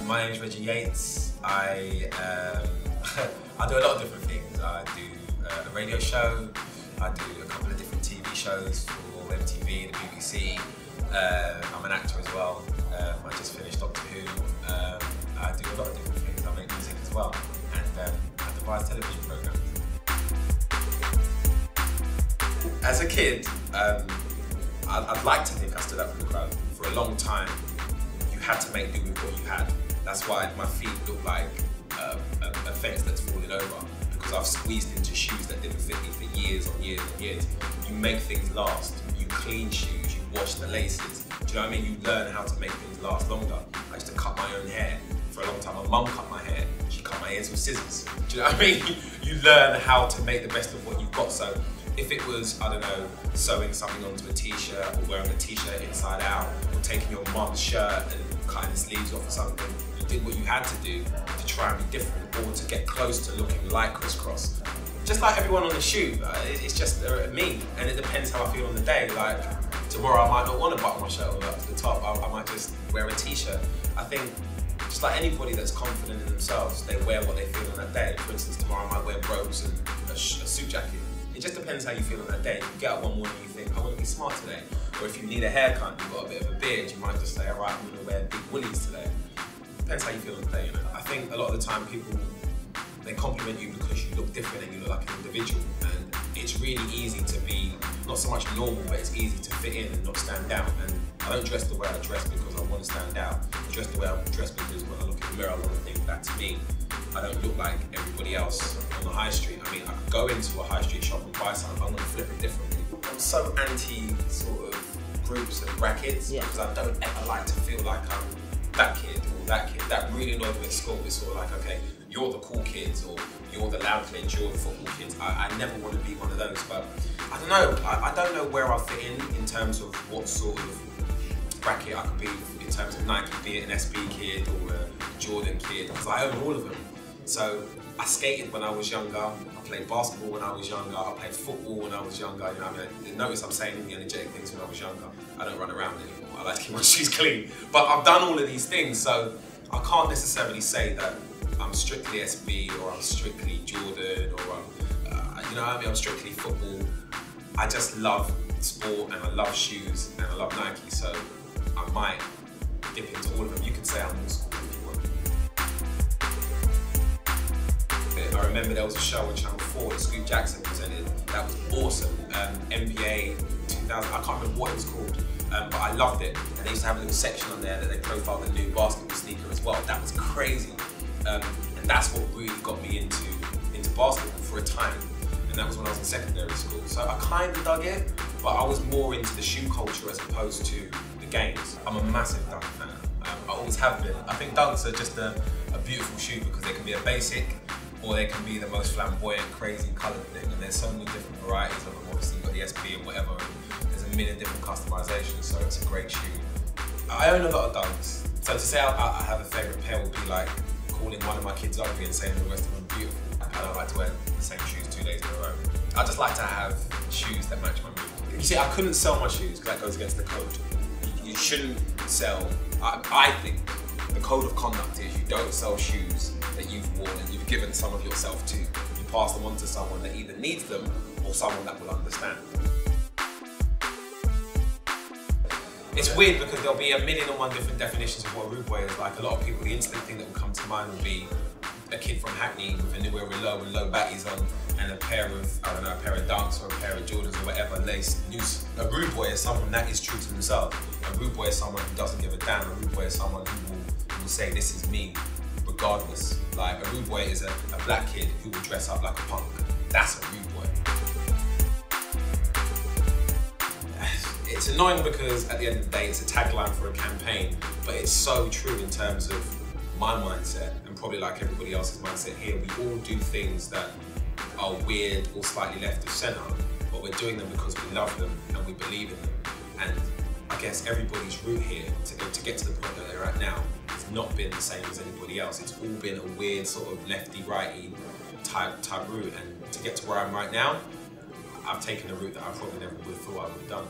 My name is Reggie Yates. I I do a lot of different things. I do a radio show. I do a couple of different TV shows for MTV, the BBC. I'm an actor as well. I just finished Doctor Who. I do a lot of different things. I make music as well, and I devise television programs. As a kid, I'd like to think I stood out from the crowd. For a long time, you had to make do with what you had. That's why my feet look like a fence that's falling over, because I've squeezed into shoes that didn't fit me for years on years and years. You make things last. You clean shoes, you wash the laces. Do you know what I mean? You learn how to make things last longer. I used to cut my own hair for a long time. My mum cut my hair. She cut my ears with scissors. Do you know what I mean? You learn how to make the best of what you've got. So if it was, I don't know, sewing something onto a t-shirt, or wearing a t-shirt inside out, or taking your mum's shirt and cutting the sleeves off or something, you did what you had to do to try and be different, or to get close to looking like crisscross. Just like everyone on the shoot, it's just me, and it depends how I feel on the day. Like tomorrow I might not want to button my shirt all up to the top, I might just wear a t-shirt. I think just like anybody that's confident in themselves, they wear what they feel on that day. For instance, tomorrow I might wear robes and a suit jacket. It just depends how you feel on that day. If you get up one morning and you think, I want to be smart today. Or if you need a haircut and you've got a bit of a beard, you might just say, all right, I'm going to wear big woolies today. Depends how you feel on the day, you know. I think a lot of the time people, they compliment you because you look different and you look like an individual. And it's really easy to be, not so much normal, but it's easy to fit in and not stand out. And I don't dress the way I dress because I want to stand out. I dress the way I dress because when I look in the mirror, I want to think that's me. I don't look like everybody else on the high street. I mean, I could go into a high street shop and buy something, but I'm going to flip it differently. I'm so anti sort of groups and brackets, because I don't ever like to feel like I'm that kid or that kid. That really annoyed me at school. It's sort of like, okay, you're the cool kids, or you're the loud kids, you're the football kids. I never want to be one of those, but I don't know. I don't know where I fit in terms of what sort of bracket I could be in terms of Nike, be it an SB kid or a Jordan kid, because I own all of them. So I skated when I was younger, I played basketball when I was younger, I played football when I was younger. You know, I mean, notice I'm saying the energetic things when I was younger. I don't run around anymore. I like to keep my shoes clean. But I've done all of these things, so I can't necessarily say that I'm strictly SB or I'm strictly Jordan or you know what I mean, I'm strictly football. I just love sport and I love shoes and I love Nike, so I might dip into all of them. You could say I'm old school if you want. I remember there was a show on Channel 4 that Scoop Jackson presented. That was awesome. NBA 2000, I can't remember what it was called, but I loved it. And they used to have a little section on there that they profiled the new basketball sneaker as well. That was crazy. And that's what really got me into basketball for a time. And that was when I was in secondary school. So I kind of dug it, but I was more into the shoe culture as opposed to the games. I'm a massive dunk fan. I always have been. I think dunks are just a beautiful shoe because they can be a basic, or they can be the most flamboyant, crazy coloured thing. And there's so many different varieties of them. Obviously, you've got the SB and whatever. And there's a million different customizations, so it's a great shoe. I own a lot of dunks. So to say I have a favourite pair would be like calling one of my kids ugly and saying the rest of them are beautiful. I don't like to wear the same shoes 2 days in a row. I just like to have shoes that match my mood. You see, I couldn't sell my shoes because that goes against the code. You shouldn't sell. I think the code of conduct is you don't sell shoes that you've worn and you've given some of yourself to. You pass them on to someone that either needs them or someone that will understand. It's weird because there'll be a million and one different definitions of what a rude boy is. Like a lot of people, the instant thing that will come to mind will be a kid from Hackney with a new low batties on and a pair of, I don't know, a pair of Dunks or a pair of Jordans or whatever laced loose. A rude boy is someone that is true to themselves. A rude boy is someone who doesn't give a damn. A rude boy is someone who will say, this is me, regardless. Like a rude boy is a black kid who will dress up like a punk. That's a rude boy. It's annoying because at the end of the day, it's a tagline for a campaign, but it's so true in terms of my mindset and probably like everybody else's mindset here. We all do things that are weird or slightly left of centre, but we're doing them because we love them and we believe in them. And I guess everybody's route here to get to the point that they're at now has not been the same as anybody else. It's all been a weird sort of lefty-righty type route, and to get to where I'm right now, I've taken a route that I probably never would have thought I would have done.